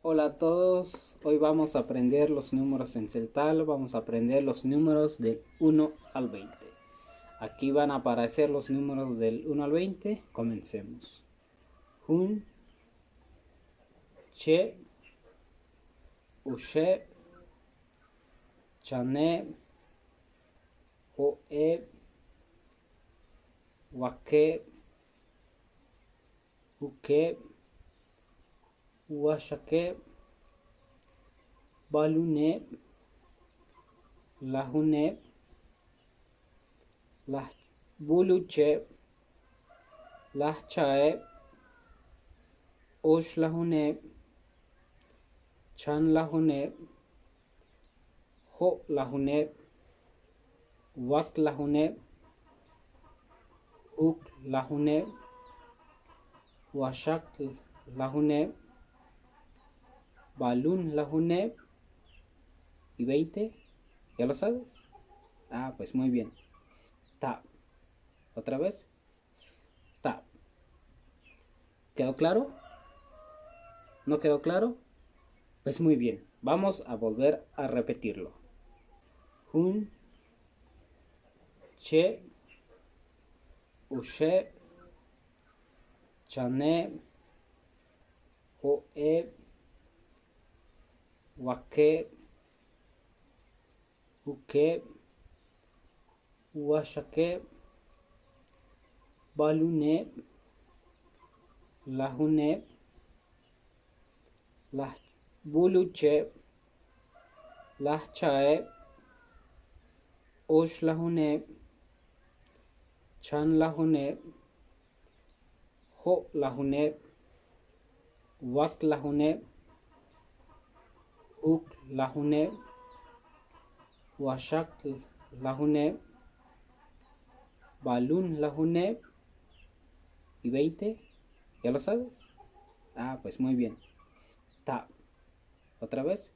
Hola a todos, hoy vamos a aprender los números en celtal, vamos a aprender los números del 1 al 20. Aquí van a aparecer los números del 1 al 20, comencemos. Hun, che, ushe, chane, hoe, wake, uke, washake, balune, lahune, lah buluche, lahchae, osh lahune, chan lahune, ho lahune, wak lahune, uk lahune, washak lahune, balun lahune y 20. ¿Ya lo sabes? Ah, pues muy bien. Ta. Otra vez. Ta. ¿Quedó claro? ¿No quedó claro? Pues muy bien. Vamos a volver a repetirlo. Hun, che, ushe, chane, hoe, wake, uke, washake, balune, lahune, lah buluche, lahchae, osh lahune, chan lahune, ho lahune, wak lahune, uk lahune, washak lahune, balun lahune y 20. ¿Ya lo sabes? Ah, pues muy bien. Ta. Otra vez.